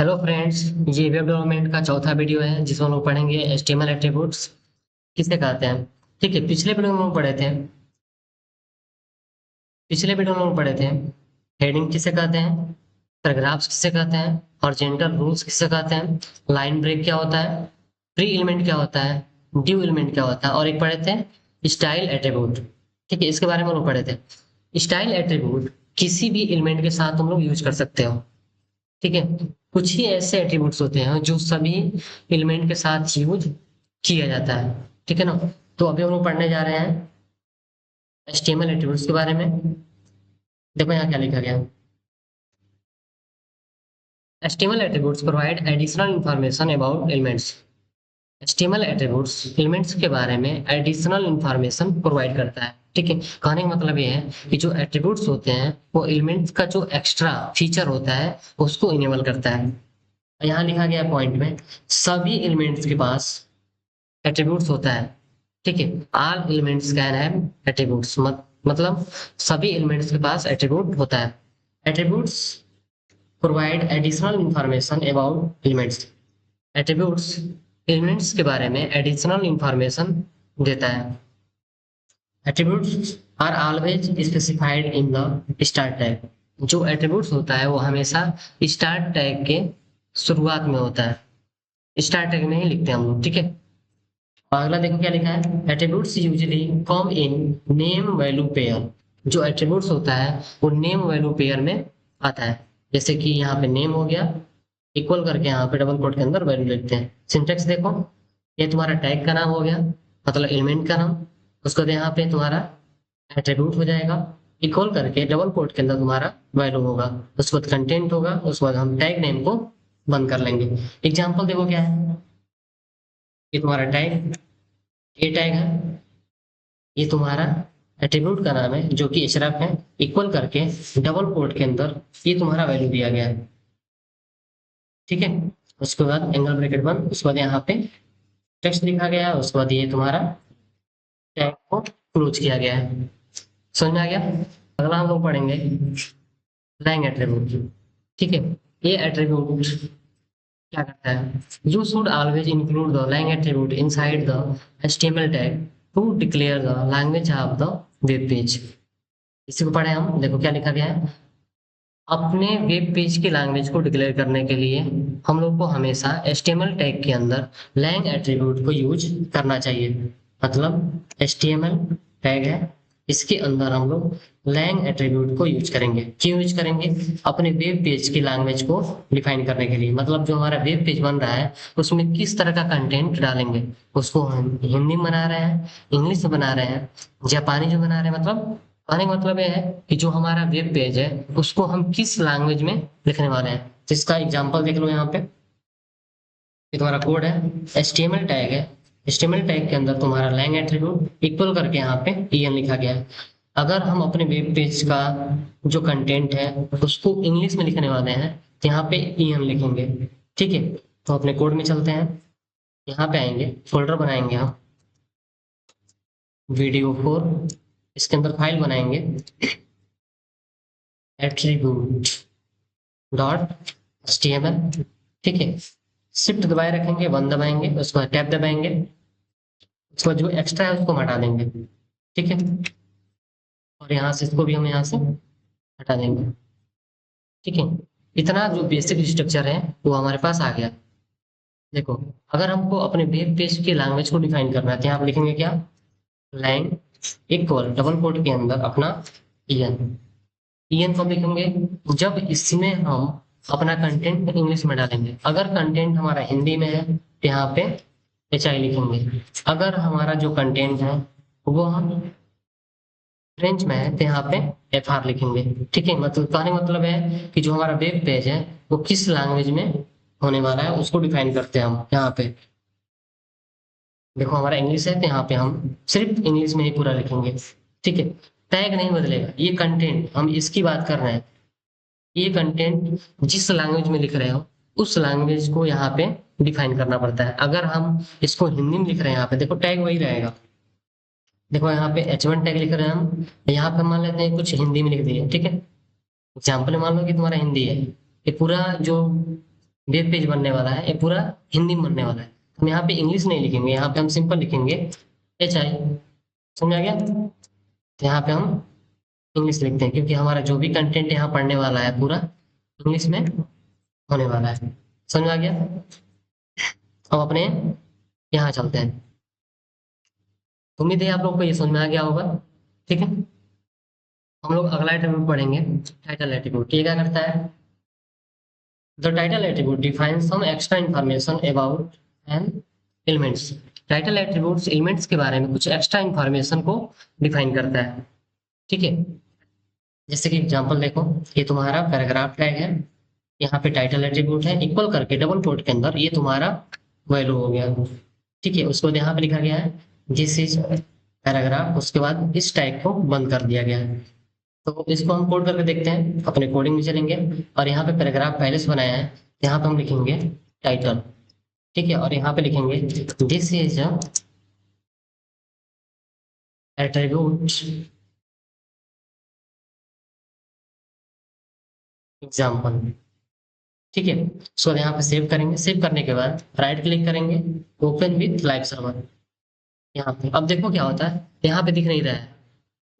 Hello friends, ये web development का चौथा वीडियो है जिसमें हम लोग पढ़ेंगे एचटीएमएल एट्रीब्यूट्स किसे कहते हैं। ठीक है, पिछले वीडियो में हम लोग पढ़े थे। पिछले वीडियो में हम लोग पढ़े थे हेडिंग किसे कहते हैं, पैराग्राफ्स किसे कहते हैं, हॉरिजॉन्टल रूल्स किसे कहते हैं, लाइन ब्रेक क्या होता है, प्री एलिमेंट क्या होता है, ड्यू एलिमेंट क्या होता है, और एक पढ़े थे स्टाइल एट्रीब्यूट। ठीक है, इसके बारे में हम लोग पढ़े थे। स्टाइल एट्रीब्यूट किसी भी एलिमेंट के साथ हम लोग यूज कर सकते हो। ठीक है, कुछ ही ऐसे एट्रीब्यूट्स होते हैं जो सभी एलिमेंट के साथ यूज किया जाता है। ठीक है ना। तो अभी हम लोग पढ़ने जा रहे हैं एचटीएमएल एट्रीब्यूट्स के बारे में। देखो यहाँ क्या लिखा गया। HTML attributes provide additional information about elements. HTML attributes elements के बारे में एडिशनल इंफॉर्मेशन प्रोवाइड करता है। ठीक है, कहने का मतलब ये है कि जो एट्रीब्यूट्स होते हैं वो एलिमेंट्स का जो एक्स्ट्रा फीचर होता है उसको इनेबल करता है। यहाँ लिखा गया पॉइंट में, सभी एलिमेंट्स के पास एट्रीब्यूट्स होता है। ठीक है, all elements can have attributes, मतलब सभी एलिमेंट्स के पास एट्रीब्यूट होता है। Attributes provide additional information about elements. Attributes elements के बारे में एडिशनल इंफॉर्मेशन देता है। Attributes are always specified in the start tag. जो एट्रीब्यूट्स होता है वो हमेशा स्टार्ट टैग के शुरुआत में होता है। स्टार्ट टैग में ही लिखते हैं हम लोग। ठीक है, अगला देखो क्या लिखा है। Attributes usually come in name value pair. जो एट्रीब्यूट्स होता है वो नेम वैल्यू पेयर में आता है। जैसे कि यहाँ पे नेम हो गया, इक्वल करके यहाँ पे डबल कोट के अंदर वैल्यू लिखते हैं। सिंटेक्स देखो, ये तुम्हारा टैग का नाम हो गया, मतलब एलिमेंट का नाम। उसके बाद यहाँ पे तुम्हारा एट्रीब्यूट हो जाएगा, इक्वल करके डबल कोट के अंदर तुम्हारा वैल्यू होगा। उसके बाद कंटेंट होगा, उसके बाद हम टैग नेम को बंद कर लेंगे। एग्जाम्पल देखो क्या है। ये तुम्हारा टैग, ये टैग है, ये तुम्हारा एट्रीब्यूट का नाम है जो कि href है, इक्वल करके डबल कोट के अंदर ये तुम्हारा वैल्यू दिया गया है। ठीक है, उसके बाद एंगल ब्रैकेट बंद, उसके बाद यहाँ पे टेक्स्ट लिखा गया है, उसके बाद ये तुम्हारा टैग को क्लोज किया गया है। समझ में आ गया। अगला हम लोग पढ़ेंगे लैंग एट्रीब्यूट। ठीक है, ये एट्रीब्यूट क्या करता है, you should always include the lang attribute inside the HTML tag to declare the language of the web page. इसी को पढ़े हम। देखो क्या लिखा गया है। अपने वेब पेज की लैंग्वेज को डिक्लेयर करने के लिए हम लोग को हमेशा HTML टैग के अंदर लैंग एट्रीब्यूट को यूज करना चाहिए। मतलब HTML टैग है, इसके अंदर हम लोग लैंग एट्रीब्यूट को यूज करेंगे। क्यों यूज करेंगे? अपने वेब पेज की लैंग्वेज को डिफाइन करने के लिए। मतलब जो हमारा वेब पेज बन रहा है उसमें किस तरह का कंटेंट डालेंगे, उसको हम हिंदी में बना रहे हैं, इंग्लिश में बना रहे हैं, जापानी में बना रहे हैं। मतलब कहने का मतलब ये है कि जो हमारा वेब पेज है उसको हम किस लैंग्वेज में लिखने वाले हैं। तो इसका एग्जांपल देख लो यहाँ पे। ये तुम्हारा कोड है, HTML टैग है, HTML टैग के अंदर तुम्हारा लैंग एट्रीब्यूट इक्वल करके यहाँ पे en लिखा गया है। अगर हम अपने वेब पेज का जो कंटेंट है उसको इंग्लिश में लिखने वाले हैं तो यहाँ पे en लिखेंगे। ठीक है, तो अपने कोड में चलते हैं, यहाँ पे आएंगे, फोल्डर बनाएंगे हम वीडियो 4, इसके अंदर फाइल बनाएंगे एट्रीब्यूट डॉट HTML। ठीक है, शिफ्ट दबाए रखेंगे, 1 दबाएंगे, उसके बाद टैब दबाएंगे, उसके बाद जो एक्स्ट्रा है उसको हटा देंगे। ठीक है, और यहाँ से इसको भी हम यहाँ से हटा देंगे। ठीक है, इतना जो बेसिक स्ट्रक्चर है वो हमारे पास आ गया। देखो, अगर हमको अपने वेब पेज की लैंग्वेज को डिफाइन करना है तो यहाँ आप लिखेंगे क्या, लैंग इक्वल डबल कोट के अंदर अपना en कब लिखेंगे, जब इसमें हम अपना कंटेंट इंग्लिश में डालेंगे। अगर कंटेंट हमारा हिंदी में है तो यहाँ पे hi लिखेंगे। अगर हमारा जो कंटेंट है वो हम फ्रेंच में है तो यहाँ पे fr लिखेंगे। ठीक है, मतलब कहने का मतलब है कि जो हमारा वेब पेज है वो किस लैंग्वेज में होने वाला है उसको डिफाइन करते हैं हम यहाँ पे। देखो हमारा इंग्लिश है तो यहाँ पे हम सिर्फ इंग्लिश में ही पूरा लिखेंगे। ठीक है, टैग नहीं बदलेगा, ये कंटेंट हम इसकी बात कर रहे हैं। ये कंटेंट जिस लैंग्वेज में लिख रहे हो उस लैंग्वेज को यहाँ पे डिफाइन करना पड़ता है। अगर हम इसको हिंदी में लिख रहे हैं यहाँ पे देखो टैग वही रहेगा। देखो यहाँ पे H1 टैग लिख रहे हैं हम, यहाँ पे मान लेते हैं कुछ हिंदी में लिख दिए। ठीक है, एग्जाम्पल मान लो कि तुम्हारा हिंदी है, ये पूरा जो वेब पेज बनने वाला है, ये पूरा हिंदी में बनने वाला है। हम यहाँ पे इंग्लिश नहीं लिखेंगे, यहाँ पे हम सिंपल लिखेंगे HI। समझ आ गया? तो यहाँ पे हम इंग्लिश लिखते हैं क्योंकि हमारा जो भी कंटेंट यहाँ पढ़ने वाला है पूरा इंग्लिश में होने वाला है। समझ आ गया? अब अपने यहाँ चलते हैं। उम्मीद है आप लोग को ये समझ में आ गया होगा। ठीक है, हम लोग अगला एट्रीब्यूट पढ़ेंगे, टाइटल एट्रीब्यूट। ये क्या करता है? The title attribute defines some extra information about an elements. Title attributes elements के बारे में कुछ एक्स्ट्रा इंफॉर्मेशन को डिफाइन करता है। ठीक है, जैसे कि एग्जांपल देखो, ये तुम्हारा पैराग्राफ टैग है, यहाँ पे टाइटल एट्रीब्यूट है, इक्वल करके डबल कोट के अंदर ये तुम्हारा वैल्यू हो गया। ठीक है, उसको यहाँ पे लिखा गया है दिस इज पैराग्राफ, उसके बाद इस टैग को बंद कर दिया गया है। तो इसको हम कोड करके देखते हैं, अपने कोडिंग में चलेंगे और यहाँ पे पैराग्राफ पहले से बनाया है, यहाँ पे हम लिखेंगे टाइटल। ठीक है, और यहाँ पे लिखेंगे दिस इज एट्रीब्यूट एग्जाम्पल। ठीक है, सो यहाँ पे सेव करेंगे, सेव करने के बाद राइट क्लिक करेंगे, ओपन विथ लाइव सर्वर। यहाँ पे अब देखो क्या होता है, यहाँ पे दिख नहीं रहा है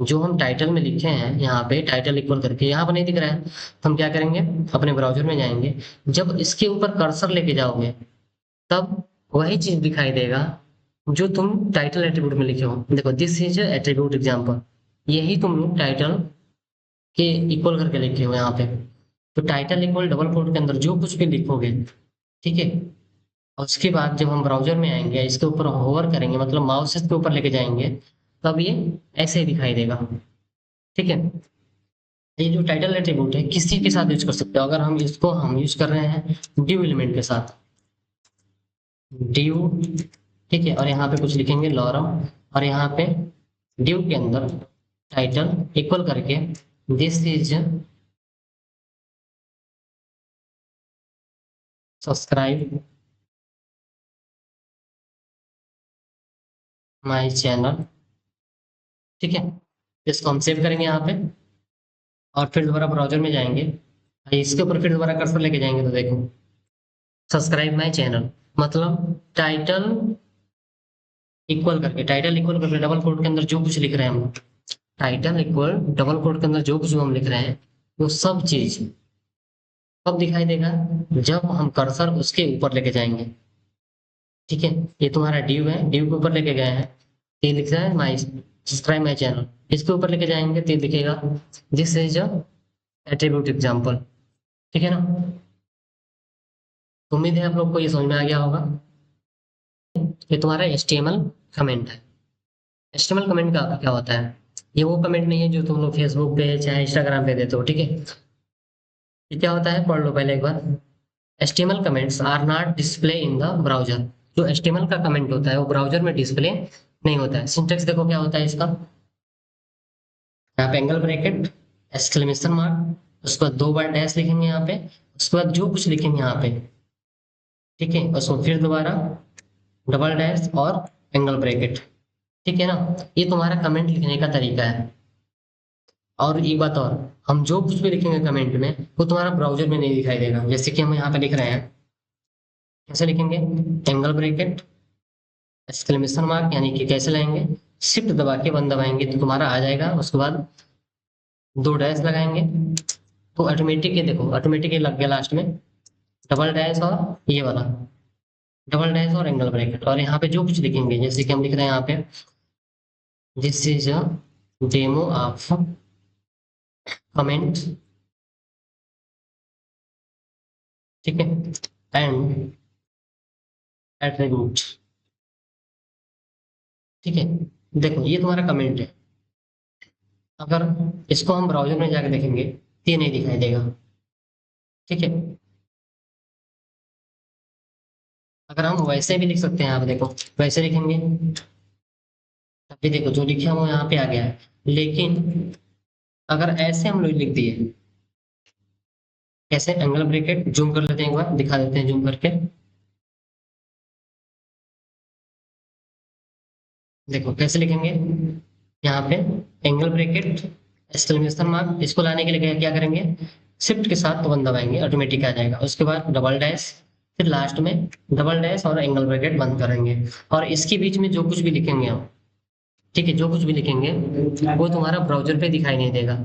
जो हम टाइटल में लिखे हैं, यहाँ पे टाइटल इक्वल करके यहाँ पर नहीं दिख रहा है। तो हम क्या करेंगे, अपने ब्राउजर में जाएंगे, जब इसके ऊपर कर्सर लेके जाओगे तब वही चीज दिखाई देगा जो तुम टाइटल एट्रीब्यूट में लिखे हो। देखो दिस इज एट्रीब्यूट एग्जाम्पल, यही तुम टाइटल के इक्वल करके लिखे हो यहाँ पे। तो टाइटल इक्वल डबल कोट के अंदर जो कुछ भी लिखोगे, ठीक है, और उसके बाद जब हम ब्राउजर में आएंगे, इसके ऊपर होवर करेंगे, मतलब माउस के ऊपर लेके जाएंगे, तब ये ऐसे ही दिखाई देगा। ठीक है, ये जो टाइटल एट्रीब्यूट है किसी के साथ यूज कर सकते हो। अगर हम इसको यूज कर रहे हैं ड्यू एलिमेंट के साथ, ड्यू, ठीक है, और यहाँ पे कुछ लिखेंगे लॉरम, और यहाँ पे ड्यू के अंदर टाइटल इक्वल करके this is subscribe my channel. ठीक है, इसको हम सेव करेंगे यहाँ पे और फिर दोबारा ब्राउजर में जाएंगे, इसके ऊपर फिर दोबारा कर्सर लेके जाएंगे तो देखो सब्सक्राइब माय चैनल, मतलब टाइटल इक्वल करके डबल कोट के अंदर जो कुछ लिख रहे हैं हम, टाइटल इक्वल डबल कोट के अंदर जो कुछ हम लिख रहे हैं वो सब चीज कब दिखाई देगा, जब हम कर्सर उसके ऊपर लेके जाएंगे। ठीक है, ये तुम्हारा ड्यू है, ड्यू के ऊपर लेके गए हैं, ये लिख रहा है माई सब्सक्राइब माई चैनल, इसके ऊपर लेके जाएंगे तो ये दिखेगा दिस इज एट्रीब्यूट एग्जाम्पल। ठीक है ना, उम्मीद है आप लोग को ये समझ में आ गया होगा। ये तुम्हारा HTML कमेंट है। HTML कमेंट का क्या होता है, ये वो कमेंट नहीं है जो तुम लोग फेसबुक पे चाहे इंस्टाग्राम पे देते हो। ठीक है, ये क्या होता है पढ़ लो पहले एक बार। HTML comments are not display in the browser. जो HTML का कमेंट होता है वो ब्राउजर में डिस्प्ले नहीं होता है। सिंटेक्स देखो क्या होता है इसका, यहाँ पे एंगल ब्रैकेट, एक्सक्लेमेशन मार्क, उसके बाद 2 बार डैश लिखेंगे यहाँ पे, उसके बाद जो कुछ लिखेंगे यहाँ पे, ठीक है, उसको फिर दोबारा डबल डैश और एंगल ब्रैकेट। ठीक है ना, ये तुम्हारा कमेंट लिखने का तरीका है। और एक बात और, हम जो कुछ भी लिखेंगे कमेंट में वो तुम्हारा ब्राउजर में नहीं दिखाई देगा। जैसे कि हम यहाँ पे लिख रहे हैं, कैसे लिखेंगे, एंगल ब्रैकेट, एक्सक्लेमेशन मार्क, यानी कि कैसे लाएंगे, शिफ्ट दबा के 1 दबाएंगे तो तुम्हारा आ जाएगा, उसके बाद 2 डैश लगाएंगे तो ऑटोमेटिक, ये देखो ऑटोमेटिक ये लग गया लास्ट में, डबल डैश और ये वाला डबल डैश और एंगल ब्रैकेट। और यहाँ पे जो कुछ लिखेंगे, जैसे कि हम लिख रहे हैं यहाँ पे this is a demo of comment, ठीक है, एंड एट्रीब्यूट। ठीक है, देखो ये तुम्हारा कमेंट है, अगर इसको हम ब्राउजर में जाकर देखेंगे तो ये नहीं दिखाई देगा। ठीक है, अगर हम वैसे भी लिख सकते हैं, आप देखो वैसे लिखेंगे, अभी देखो जो लिखे हैं वो यहाँ पे आ गया है। लेकिन अगर ऐसे हम लोग लिख दिए, कैसे, एंगल ब्रैकेट, जूम कर लेते हैं, एक बार दिखा देते हैं जूम करके, देखो कैसे लिखेंगे, यहाँ पे एंगल ब्रैकेट, एक्सक्लेमेशन मार्क, इसको लाने के लिए क्या क्या करेंगे, शिफ्ट के साथ वन दबाएंगे, ऑटोमेटिक आ जाएगा। उसके बाद डबल डैश, फिर लास्ट में डबल डैश और एंगल ब्रैकेट बंद करेंगे, और इसके बीच में जो कुछ भी लिखेंगे हम, ठीक है, जो कुछ भी लिखेंगे वो तुम्हारा ब्राउजर पे दिखाई नहीं देगा,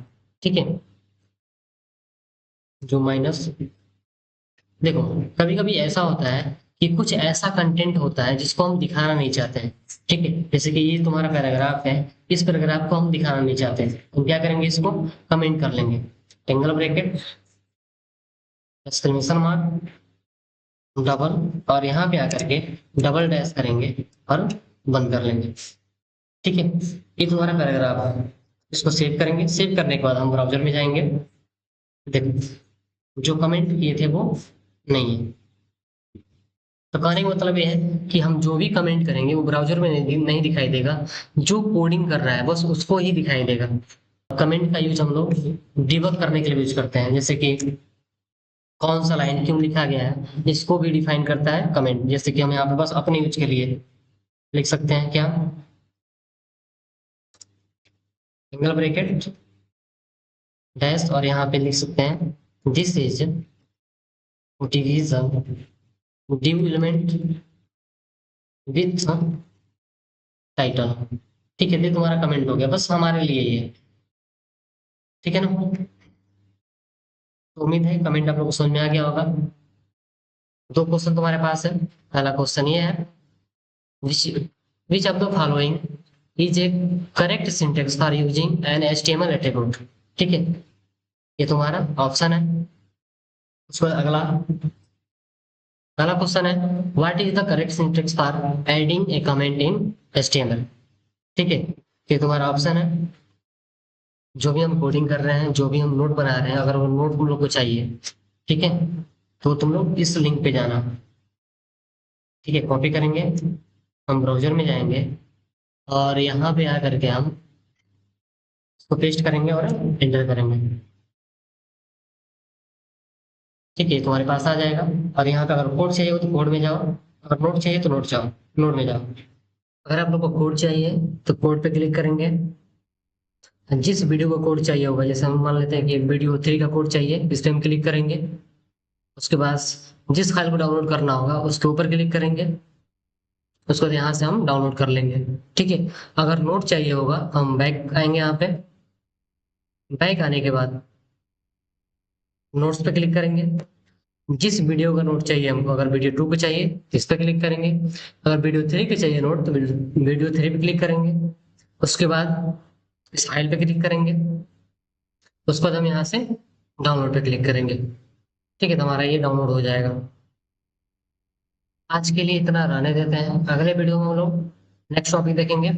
ठीक है। जो माइनस, देखो कभी कभी ऐसा होता है कि कुछ ऐसा कंटेंट होता है जिसको हम दिखाना नहीं चाहते हैं, ठीक है, जैसे कि ये तुम्हारा पैराग्राफ है, इस पैराग्राफ को हम दिखाना नहीं चाहते हैं, हम क्या करेंगे, इसको कमेंट कर लेंगे, angle bracket, exclamation mark, double, और यहाँ पे आकर के डबल डैश करेंगे और बंद कर लेंगे, ठीक है। ये तुम्हारा पैराग्राफ है, इसको सेव करेंगे। सेव करने के बाद हम ब्राउजर में जाएंगे, देखो जो कमेंट किए थे वो नहीं है। तो कहने का मतलब ये है कि हम जो भी कमेंट करेंगे वो ब्राउजर में नहीं दिखाई देगा, जो कोडिंग कर रहा है बस उसको ही दिखाई देगा। कमेंट का यूज हम लोग डिबग करने के लिए यूज करते हैं, जैसे कि कौन सा लाइन क्यों लिखा गया है इसको भी डिफाइन करता है कमेंट। जैसे कि हम यहाँ पे बस अपने यूज के लिए लिख सकते हैं क्या, एंगल ब्रैकेट डैश, और यहाँ पे लिख सकते हैं this is division div element with title, ठीक है। ये तुम्हारा कमेंट हो गया बस हमारे लिए ये, ठीक है ना। तो उम्मीद है कमेंट आप लोग को समझ में आ गया होगा। दो क्वेश्चन तुम्हारे पास है। पहला क्वेश्चन ये है, which which of the following is a correct syntax for using an HTML attribute, ठीक है, ये तुम्हारा ऑप्शन है। उसके बाद अगला पहला क्वेश्चन है, what is the correct syntax for adding a comment in HTML, ठीक है, ये तुम्हारा ऑप्शन है। जो भी हम कोडिंग कर रहे हैं, जो भी हम नोट बना रहे हैं, अगर वो नोट तुम लोग को चाहिए, ठीक है, तो तुम लोग इस लिंक पे जाना, ठीक है, कॉपी करेंगे, हम ब्राउजर में जाएंगे और यहाँ पे आकर के हम इसको पेस्ट करेंगे और एंटर करेंगे, ठीक है, तुम्हारे पास आ जाएगा। और यहाँ पे अगर कोड चाहिए हो तो कोड में जाओ, अगर नोट चाहिए तो नोट में जाओ। अगर आप लोग को कोड चाहिए तो कोड पे क्लिक करेंगे। जिस वीडियो का कोड चाहिए होगा, जैसे हम मान लेते हैं कि वीडियो 3 का कोड चाहिए, इस पे हम क्लिक करेंगे। उसके बाद जिस फाइल को डाउनलोड करना होगा उसके ऊपर क्लिक करेंगे, उसको यहाँ से हम डाउनलोड कर लेंगे, ठीक है। अगर नोट चाहिए होगा हम बैक आएंगे, यहाँ पे बैक आने के बाद नोट्स पे क्लिक करेंगे। जिस वीडियो का नोट चाहिए हमको, अगर वीडियो 2 पे चाहिए तो इस पे क्लिक करेंगे, अगर वीडियो 3 पे चाहिए नोट तो वीडियो 3 पे क्लिक करेंगे। उसके बाद इस फाइल पे क्लिक करेंगे, उसके बाद हम यहाँ से डाउनलोड पे क्लिक करेंगे, ठीक है, तो हमारा ये डाउनलोड हो जाएगा। आज के लिए इतना रहने देते हैं, अगले वीडियो में हम लोग नेक्स्ट टॉपिक देखेंगे।